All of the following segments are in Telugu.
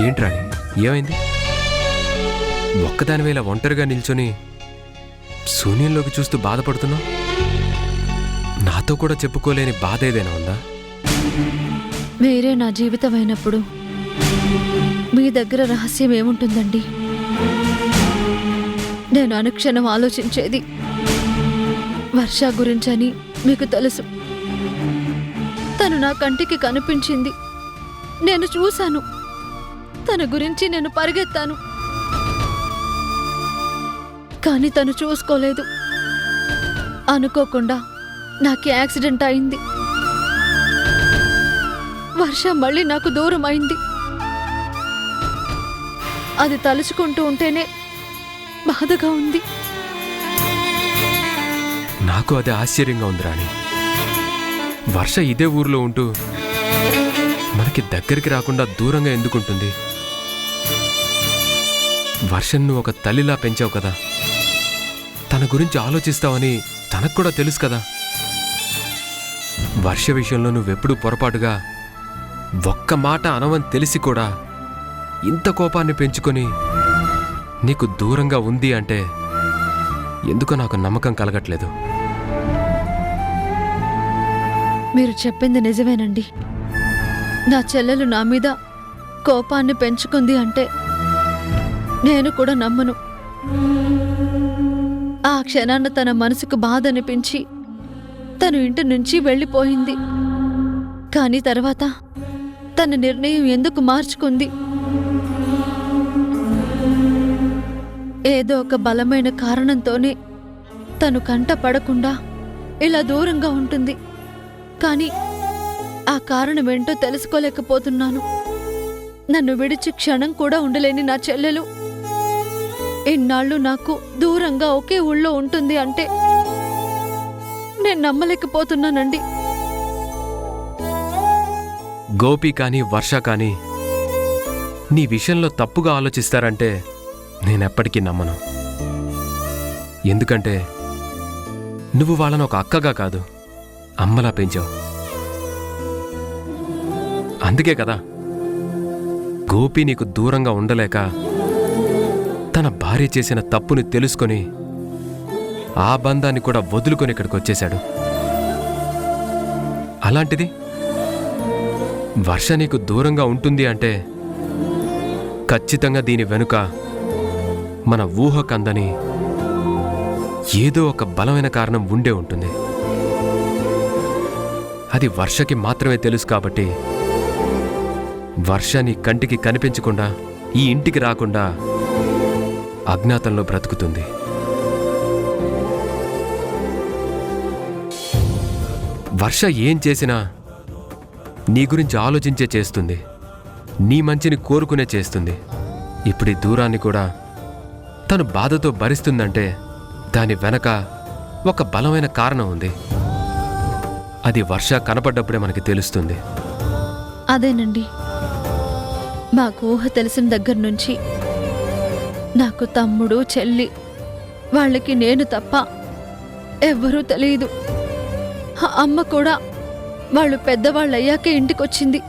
ఏంట్రాణి, ఏమైంది? ఒక్కదానివేళ ఒంటరిగా నిల్చొని శూన్యంలోకి చూస్తూ బాధపడుతున్నావు. నాతో కూడా చెప్పుకోలేని బాధ ఏదైనా ఉందా? మీరే నా జీవితం అయినప్పుడు మీ దగ్గర రహస్యం ఏముంటుందండి? నేను అనుక్షణం ఆలోచించేది వర్ష గురించని మీకు తెలుసు. తను నా కంటికి కనిపించింది, నేను చూశాను. తన గురించి నేను పరిగెత్తాను, కానీ తను చూసుకోలేదు. అనుకోకుండా నాకు యాక్సిడెంట్ అయింది. వర్ష మళ్ళీ నాకు దూరం అయింది. అది తలుచుకుంటూ ఉంటేనే బాధగా ఉంది. నాకు అది ఆశ్చర్యంగా ఉంది రాణి. వర్ష ఇదే ఊర్లో ఉంటూ మనకి దగ్గరికి రాకుండా దూరంగా ఎందుకుంటుంది? వర్షను ఒక తల్లిలా పెంచావు కదా, తన గురించి ఆలోచిస్తావని తనకు కూడా తెలుసు కదా. వర్ష విషయంలో నువ్వెప్పుడు పొరపాటుగా ఒక్క మాట అనవని తెలిసి కూడా ఇంత కోపాన్ని పెంచుకొని నీకు దూరంగా ఉంది అంటే ఎందుకో నాకు నమ్మకం కలగట్లేదు. మీరు చెప్పింది నిజమేనండి. నా చెల్లెలు నా మీద కోపాన్ని పెంచుకుంది అంటే నేను కూడా నమ్మను. ఆ క్షణాన తన మనసుకు బాధ అనిపించి తను ఇంటి నుంచి వెళ్ళిపోయింది. కానీ తర్వాత తన నిర్ణయం ఎందుకు మార్చుకుంది? ఏదో ఒక బలమైన కారణంతోనే తను కంట పడకుండా ఇలా దూరంగా ఉంటుంది. కానీ ఆ కారణం ఏంటో తెలుసుకోలేకపోతున్నాను. నన్ను విడిచి క్షణం కూడా ఉండలేని నా చెల్లెలు ఇన్నాళ్ళు నాకు దూరంగా ఒకే ఊళ్ళో ఉంటుంది అంటే నేను నమ్మలేకపోతున్నానండి. గోపి కానీ వర్ష కానీ నీ విషయంలో తప్పుగా ఆలోచిస్తారంటే నేనెప్పటికీ నమ్మను. ఎందుకంటే నువ్వు వాళ్ళను ఒక అక్కగా కాదు, అమ్మలా పెంచావు. అందుకే కదా గోపి నీకు దూరంగా ఉండలేక తన భార్య చేసిన తప్పుని తెలుసుకొని ఆ బంధాన్ని కూడా వదులుకొని ఇక్కడికి వచ్చేశాడు. అలాంటిది వర్ష నీకు దూరంగా ఉంటుంది అంటే ఖచ్చితంగా దీని వెనుక మన ఊహకందని ఏదో ఒక బలమైన కారణం ఉండే ఉంటుంది. అది వర్షకి మాత్రమే తెలుసు. కాబట్టి వర్ష నీ కంటికి కనిపించకుండా ఈ ఇంటికి రాకుండా అజ్ఞాతంలో బ్రతుకుతుంది. వర్ష ఏం చేసినా నీ గురించి ఆలోచించే చేస్తుంది, నీ మంచిని కోరుకునే చేస్తుంది. ఇప్పుడు ఈ దూరాన్ని కూడా తను బాధతో భరిస్తుందంటే దాని వెనక ఒక బలమైన కారణం ఉంది. అది వర్ష కనపడ్డప్పుడే మనకి తెలుస్తుంది. అదేనండి, మాకు ఊహ తెలిసిన దగ్గర నుంచి నాకు తమ్ముడు చెల్లి వాళ్ళకి నేను తప్ప ఎవ్వరూ తెలియదు. అమ్మ కూడా వాళ్ళు పెద్దవాళ్ళు అయ్యాకే ఇంటికొచ్చింది.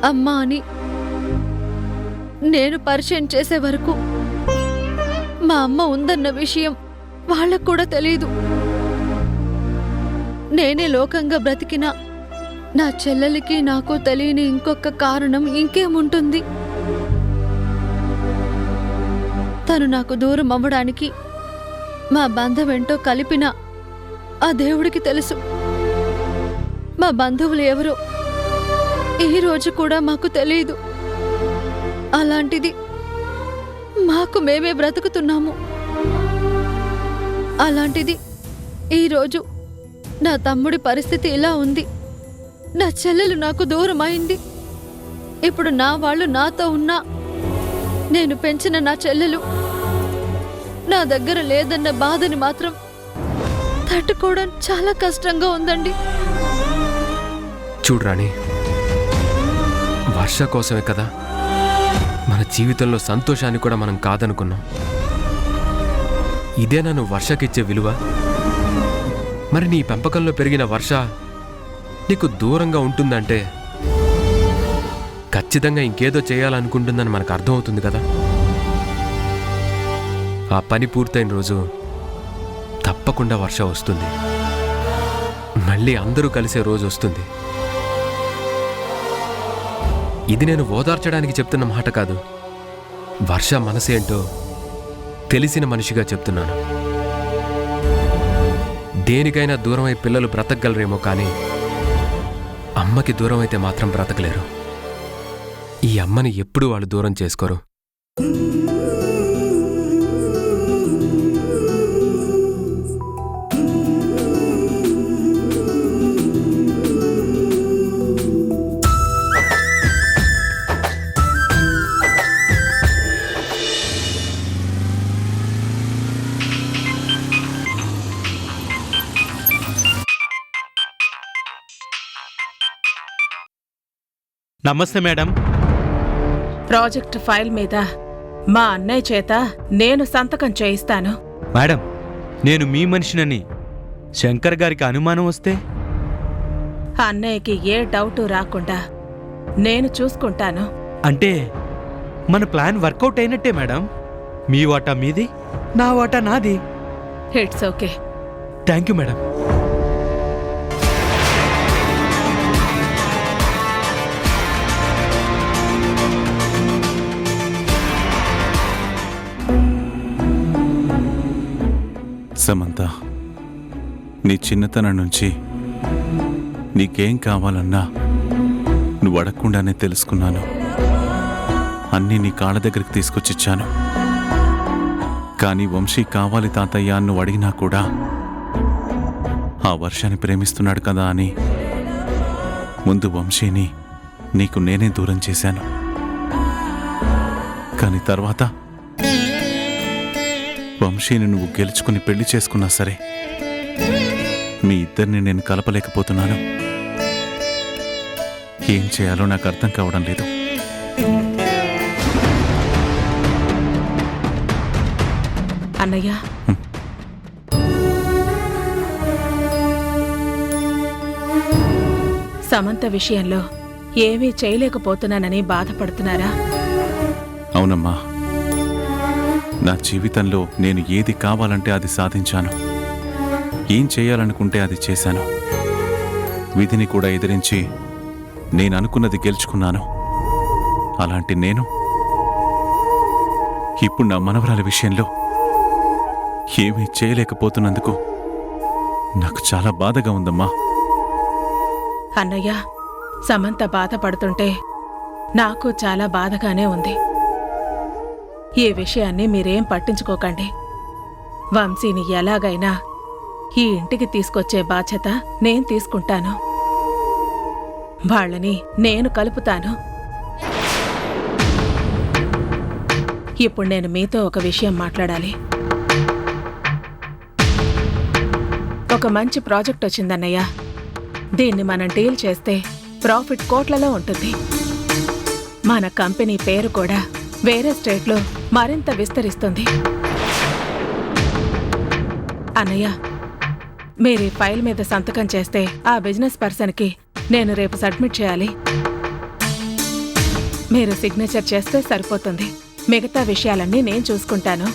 అమ్మ అని నేను పరిచయం చేసే వరకు మా అమ్మ ఉందన్న విషయం వాళ్ళకు కూడా తెలియదు. నేనే లోకంగా బ్రతికినా నా చెల్లెలికి నాకు తెలియని ఇంకొక కారణం ఇంకేముంటుంది? తను నాకు దూరం అవ్వడానికి మా బంధం ఏంటో కలిపిన ఆ దేవుడికి తెలుసు. మా బంధువులు ఎవరో ఈ రోజు కూడా మాకు తెలియదు. అలాంటిది మాకు మేమే బ్రతుకుతున్నాము. అలాంటిది ఈరోజు నా తమ్ముడి పరిస్థితి ఇలా ఉంది. నా చెల్లెలు నాకు దూరం అయింది. ఇప్పుడు నా వాళ్ళు నాతో ఉన్నా నేను పెంచిన నా చెల్లెలు నా దగ్గర లేదన్న బాధని మాత్రం తట్టుకోవడం చాలా కష్టంగా ఉందండి. చూడరాణి, వర్ష కోసమే కదా మన జీవితంలో సంతోషాన్ని కూడా మనం కాదనుకున్నాం. ఇదేనా నువ్వు వర్షకిచ్చే విలువ? మరి నీ పెంపకంలో పెరిగిన వర్ష నీకు దూరంగా ఉంటుందంటే ఖచ్చితంగా ఇంకేదో చేయాలనుకుంటుందని మనకు అర్థమవుతుంది కదా. ఆ పని పూర్తయిన రోజు తప్పకుండా వర్ష వస్తుంది. మళ్ళీ అందరూ కలిసే రోజు వస్తుంది. ఇది నేను ఓదార్చడానికి చెప్తున్న మాట కాదు. వర్ష మనసేంటో తెలిసిన మనిషిగా చెప్తున్నాను. దేనికైనా దూరమై పిల్లలు బ్రతకగలరేమో కానీ అమ్మకి దూరం అయితే మాత్రం బ్రతకలేరు. ఈ అమ్మని ఎప్పుడూ వాళ్ళు దూరం చేసుకోరు. నమస్తే మేడం. ప్రాజెక్ట్ ఫైల్ మీద మా అన్నయ్య చేత నేను సంతకం చేయిస్తాను. మేడం, నేను మీ మనిషినని శంకర్ గారికి అనుమానం వస్తే? అన్నయ్యకి ఏ డౌటు రాకుండా నేను చూసుకుంటాను. అంటే మన ప్లాన్ వర్కౌట్ అయినట్టే మేడం. మీ వాటా మీది, నా వాటా నాది. It's okay. Thank you madam. Samantha, నీ చిన్నతనం నుంచి నీకేం కావాలన్నా నువ్వు అడగకుండానే తెలుసుకున్నాను. అన్నీ నీ కాళ్ళ దగ్గరికి తీసుకొచ్చిచ్చాను. కానీ వంశీ కావాలి తాతయ్య నువ్వు అడిగినా కూడా ఆ వర్షాన్ని ప్రేమిస్తున్నాడు కదా అని ముందు వంశీని నీకు నేనే దూరం చేశాను. కానీ తర్వాత వంశీని నువ్వు గెలుచుకుని పెళ్లి చేసుకున్నా సరే మీ ఇద్దరిని నేను కలపలేకపోతున్నాను. ఏం చేయాలో నాకు అర్థం కావడం లేదు. అన్నయ్య, సమంత విషయంలో ఏమీ చేయలేకపోతున్నానని బాధపడుతున్నారా? అవునమ్మా, నా జీవితంలో నేను ఏది కావాలంటే అది సాధించాను. ఏం చేయాలనుకుంటే అది చేశాను. విధిని కూడా ఎదిరించి నేను అనుకున్నది గెలుచుకున్నాను. అలాంటి నేను ఇప్పుడు నా మనవరాలి విషయంలో ఏమీ చేయలేకపోతున్నందుకు నాకు చాలా బాధగా ఉందమ్మా. అన్నయ్య, సమంత బాధపడుతుంటే నాకు చాలా బాధగానే ఉంది. ఈ విషయాన్ని మీరేం పట్టించుకోకండి. వంశీని ఎలాగైనా ఈ ఇంటికి తీసుకొచ్చే బాధ్యత నేను తీసుకుంటాను. వాళ్ళని నేను కలుపుతాను. ఇప్పుడు నేను మీతో ఒక విషయం మాట్లాడాలి. ఒక మంచి ప్రాజెక్ట్ వచ్చిందన్నయ్య. దీన్ని మనం డీల్ చేస్తే ప్రాఫిట్ కోట్లలో ఉంటుంది. మన కంపెనీ పేరు కూడా వేరే స్టేట్లో మరింత విస్తరిస్తుంది. అన్నయ్య, మీరు ఈ ఫైల్ మీద సంతకం చేస్తే ఆ బిజినెస్ పర్సన్కి నేను రేపు సబ్మిట్ చేయాలి. మీరు సిగ్నేచర్ చేస్తే సరిపోతుంది. మిగతా విషయాలన్నీ నేను చూసుకుంటాను.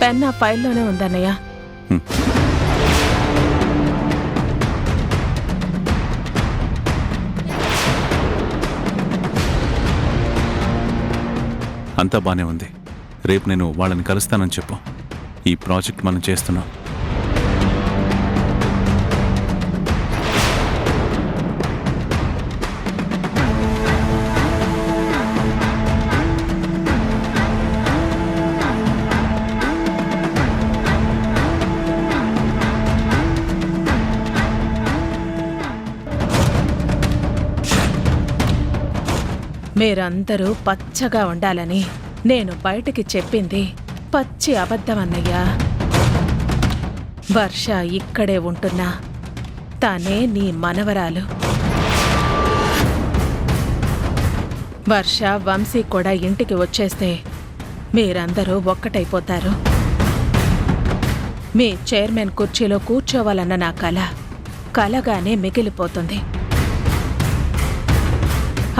పెన్ ఆ ఫైల్లోనే ఉందన్నయ్య. అంతా బానే ఉంది. రేపు నేను వాళ్ళని కలుస్తానని చెప్పు. ఈ ప్రాజెక్ట్ మనం చేస్తున్నాం. మీరందరూ పచ్చగా ఉండాలని నేను బయటికి చెప్పింది పచ్చి అబద్ధమన్నయ్యా. వర్ష ఇక్కడే ఉంటున్నా తనే నీ మనవరాలు. వర్ష, వంశీ కూడా ఇంటికి వచ్చేస్తే మీరందరూ ఒక్కటైపోతారు. మీ చైర్మన్ కుర్చీలో కూర్చోవాలన్న నా కలగానే మిగిలిపోతుంది.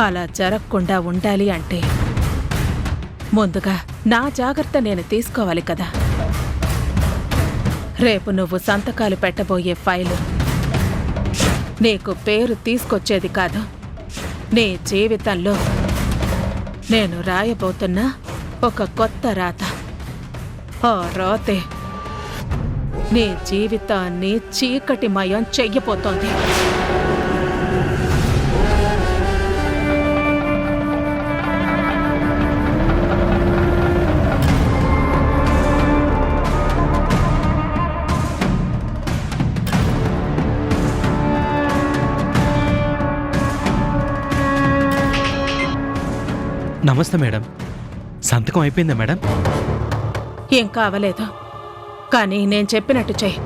అలా జరగకుండా ఉండాలి అంటే ముందుగా నా జాగ్రత్త నేను తీసుకోవాలి కదా. రేపు నువ్వు సంతకాలు పెట్టబోయే ఫైలు నీకు పేరు తీసుకొచ్చేది కాదు. నీ జీవితంలో నేను రాయబోతున్న ఒక కొత్త రాత. ఆ రాతే నీ జీవితాన్ని చీకటిమయం చెయ్యబోతోంది. నమస్తే మేడం. సంతకం అయిపోయిందా మేడం? ఏం కావలేదు, కానీ నేను చెప్పినట్టు చెయ్యి.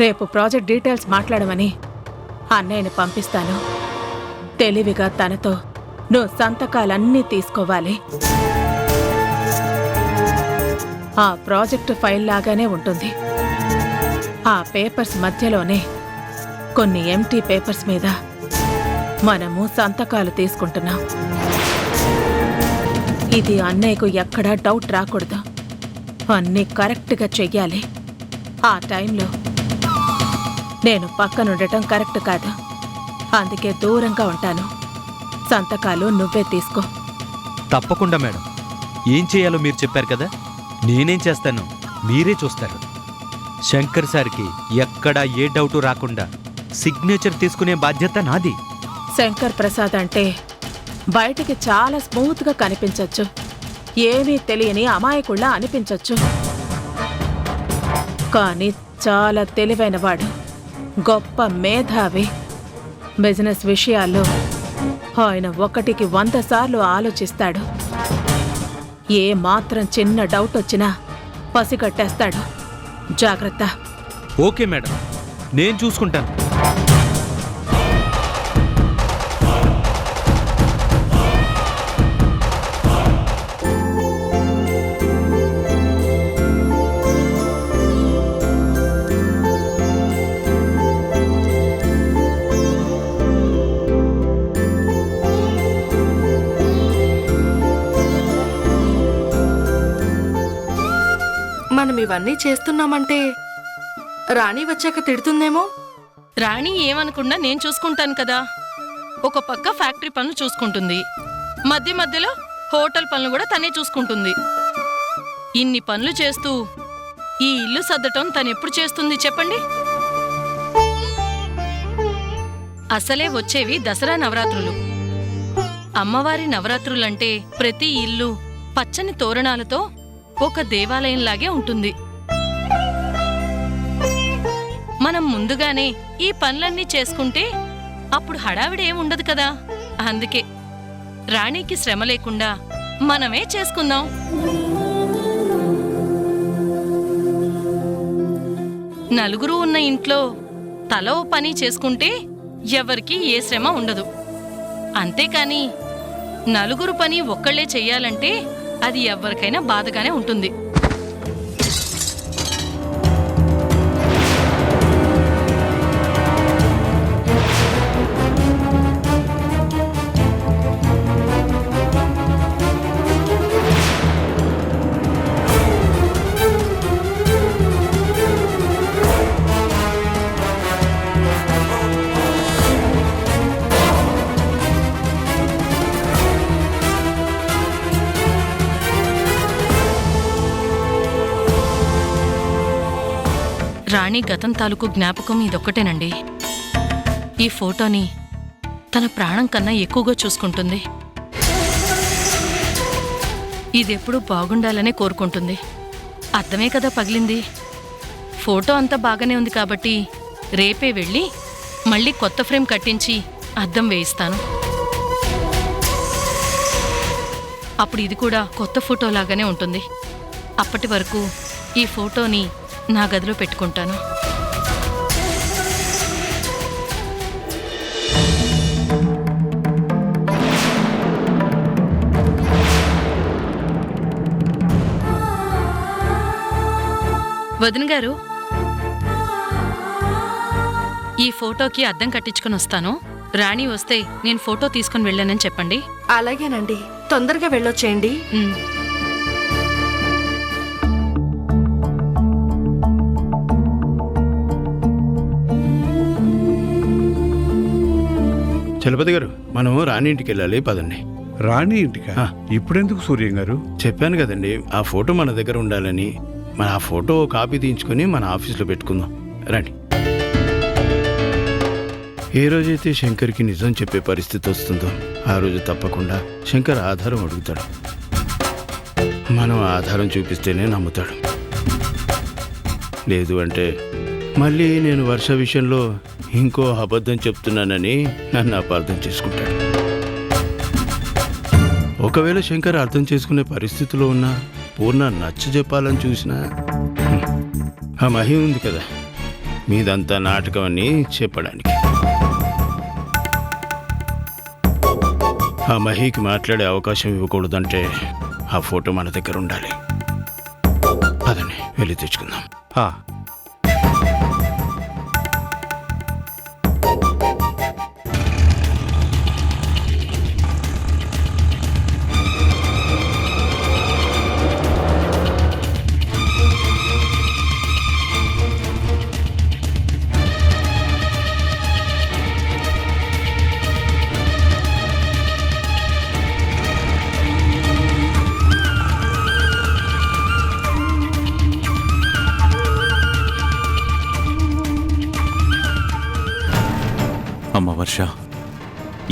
రేపు ప్రాజెక్ట్ డీటెయిల్స్ మాట్లాడమని అన్నయ్యని పంపిస్తాను. తెలివిగా తనతో నువ్వు సంతకాలన్నీ తీసుకోవాలి. ఆ ప్రాజెక్టు ఫైల్ లాగానే ఉంటుంది. ఆ పేపర్స్ మధ్యలోనే కొన్ని ఎంటీ పేపర్స్ మీద మనము సంతకాలు తీసుకుంటున్నాం. ఇది అన్నయ్యకు ఎక్కడా డౌట్ రాకూడదు. అన్నీ కరెక్ట్గా చెయ్యాలి. ఆ టైంలో నేను పక్కనుండటం కరెక్ట్ కాదు. అందుకే దూరంగా ఉంటాను. సంతకాలు నువ్వే తీసుకో. తప్పకుండా మేడం. ఏం చేయాలో మీరు చెప్పారు కదా, నేనేం చేస్తాను మీరే చూస్తారు. శంకర్ సార్కి ఎక్కడా ఏ డౌటు రాకుండా సిగ్నేచర్ తీసుకునే బాధ్యత నాది. శంకర్ ప్రసాద్ అంటే బయటికి చాలా స్మూత్గా కనిపించొచ్చు, ఏమీ తెలియని అమాయకుళ్ళ అనిపించొచ్చు. కానీ చాలా తెలివైనవాడు, గొప్ప మేధావి. బిజినెస్ విషయాల్లో ఆయన 1కి 100 సార్లు ఆలోచిస్తాడు. ఏ మాత్రం చిన్న డౌట్ వచ్చినా పసిగట్టేస్తాడు. జాగ్రత్త. ఓకే మేడం, నేను చూసుకుంటాను. మనం ఇవన్నీ చేస్తున్నామంటే రాణి వచ్చాక తిడుతుందేమో. రాణి ఏమనకుండా నేను చూసుకుంటాను కదా. ఒక పక్క ఫ్యాక్టరీ పనులు చూసుకుంటుంది, మధ్య మధ్యలో హోటల్ పనులు కూడా తనే చూసుకుంటుంది. ఇన్ని పనులు చేస్తూ ఈ ఇల్లు సర్దటం తనెప్పుడు చేస్తుంది చెప్పండి? అసలే వచ్చేవి దసరా నవరాత్రులు. అమ్మవారి నవరాత్రులంటే ప్రతి ఇల్లు పచ్చని తోరణాలతో ఒక దేవాలయంలాగే ఉంటుంది. మనం ముందుగానే ఈ పనులన్నీ చేసుకుంటే అప్పుడు హడావిడి ఏం ఉండదు కదా. అందుకే రాణికి శ్రమ లేకుండా మనమే చేసుకుందాం. నలుగురు ఉన్న ఇంట్లో తల ఓ పని చేసుకుంటే ఎవరికీ ఏ శ్రమ ఉండదు. అంతేకాని నలుగురు పని ఒక్కళ్లే చెయ్యాలంటే అది ఎవరికైనా బాధగానే ఉంటుంది. రాణి గతం తాలూకు జ్ఞాపకం ఇదొక్కటేనండి. ఈ ఫోటోని తన ప్రాణం కన్నా ఎక్కువగా చూసుకుంటుంది. ఇదెప్పుడు బాగుండాలనే కోరుకుంటుంది. అర్థమే కదా పగిలింది. ఫోటో అంతా బాగానే ఉంది కాబట్టి రేపే వెళ్ళి మళ్ళీ కొత్త ఫ్రేమ్ కట్టించి అద్దం వేయిస్తాను. అప్పుడు ఇది కూడా కొత్త ఫోటోలాగానే ఉంటుంది. అప్పటి వరకు ఈ ఫోటోని నా గదిలో పెట్టుకుంటాను. వదిన గారు, ఈ ఫోటోకి అద్దం కట్టించుకొని వస్తాను. రాణి వస్తే నేను ఫోటో తీసుకుని వెళ్ళానని చెప్పండి. అలాగేనండి, తొందరగా వెళ్ళొచ్చేయండి. ఉమ్. చలపతి గారు, మనం రాణి ఇంటికి వెళ్ళాలి, పదండి. రాణి ఇంటికా? ఆ. ఇప్పుడెందుకు సూర్యం గారు? చెప్పాను కదండి, ఆ ఫోటో మన దగ్గర ఉండాలని. మన ఆ ఫోటో కాపీ తీయించుకొని మన ఆఫీస్లో పెట్టుకుందాం. రండి. ఏ రోజైతే శంకర్కి నిజం చెప్పే పరిస్థితి వస్తుందో ఆ రోజు తప్పకుండా శంకర్ ఆధారం అడుగుతాడు. మనం ఆధారం చూపిస్తేనే నమ్ముతాడు. లేదు అంటే మళ్ళీ నేను వర్ష విషయంలో ఇంకో అబద్ధం చెప్తున్నానని నన్ను అపార్థం చేసుకుంటాడు. ఒకవేళ శంకర్ అర్థం చేసుకునే పరిస్థితిలో ఉన్నా పూర్ణ నచ్చ చెప్పాలని చూసినా ఆ మహి ఉంది కదా, మీదంతా నాటకం అని చెప్పడానికి. ఆ మహికి మాట్లాడే అవకాశం ఇవ్వకూడదంటే ఆ ఫోటో మన దగ్గర ఉండాలి. అదని వెళ్ళి తెచ్చుకుందాం. ఆ, అమ్మ వర్ష,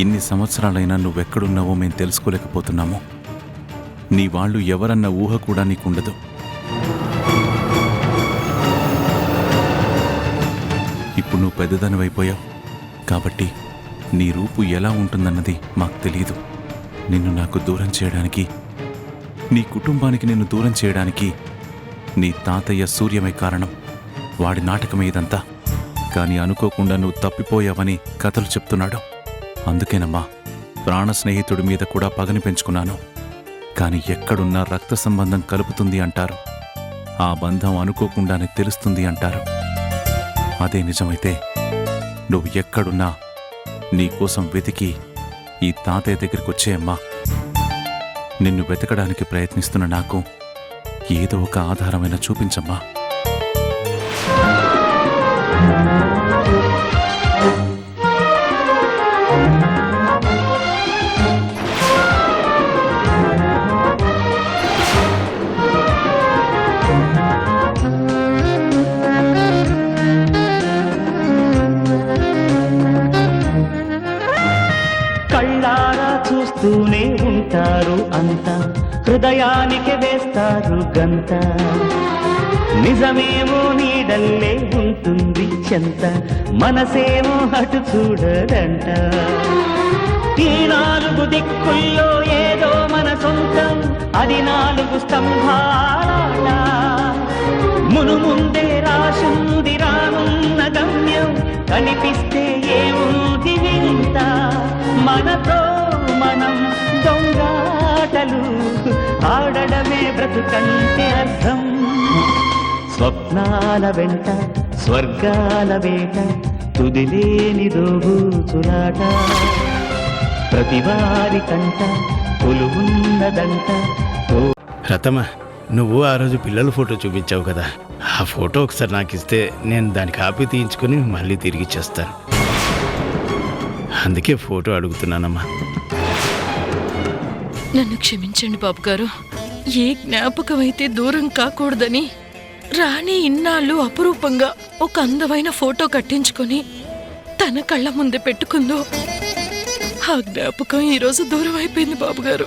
ఇన్ని సంవత్సరాలైనా నువ్వెక్కడున్నావో మేము తెలుసుకోలేకపోతున్నాము. నీ వాళ్ళు ఎవరన్న ఊహ కూడా నీకుండదు. ఇప్పుడు నువ్వు పెద్దదానివైపోయావు కాబట్టి నీ రూపు ఎలా ఉంటుందన్నది మాకు తెలియదు. నిన్ను నాకు దూరం చేయడానికి, నీ కుటుంబానికి నిన్ను దూరం చేయడానికి నీ తాతయ్య సూర్యమే కారణం. వాడి నాటకమే ఇదంతా. కానీ అనుకోకుండా నువ్వు తప్పిపోయావని కథలు చెప్తున్నాడు. అందుకేనమ్మా ప్రాణ స్నేహితుడి మీద కూడా పగని పెంచుకున్నాను. కానీ ఎక్కడున్నా రక్త సంబంధం కలుపుతుంది అంటారు. ఆ బంధం అనుకోకుండానే తెలుస్తుంది అంటారు. అదే నిజమైతే నువ్వు ఎక్కడున్నా నీకోసం వెతికి ఈ తాతయ్య దగ్గరికి వచ్చేయమ్మా. నిన్ను వెతకడానికి ప్రయత్నిస్తున్న నాకు ఏదో ఒక ఆధారమైన చూపించమ్మా. కళ్ళారా చూస్తూనే ఉంటారు అంతా, హృదయానికి వేస్తారు గంత. నిజమేమో నీడల్లే ఉంటుంది చెంత, మనసేమో అటు చూడదంట. ఈ నాలుగు దిక్కుల్లో ఏదో మన సొంతం, అది నాలుగు స్తంభాల. మును ముందే రాసుంది రానున్న గమ్యం, కనిపిస్తే ఏముంది వింత. మనతో మనం దొంగాటలు ఆడడమే బ్రతుకంటే అర్థం. స్వప్నాల వెంట స్వర్గాల వేట, తుదిలేని దోబూచులాట. ప్రతివారి కంట కొలువున్నదంట. రతమ్మ, నువ్వు ఆ రోజు పిల్లల ఫోటో చూపించావు కదా, ఆ ఫోటో ఒకసారి నాకు ఇస్తే నేను దాని కాపీ తీయించుకొని మళ్ళీ తిరిగి ఇచ్చేస్తాను. అందుకే ఫోటో అడుగుతున్నానమ్మా. నన్ను క్షమించండి బాబు గారు. ఏ జ్ఞాపకం అయితే దూరం కాకూడదని రాణి ఇన్నాళ్ళు అపురూపంగా ఒక అందమైన ఫోటో కట్టించుకొని తన కళ్ళ ముందే పెట్టుకుందో, ఆ జ్ఞాపకం ఈరోజు దూరం అయిపోయింది బాబు గారు.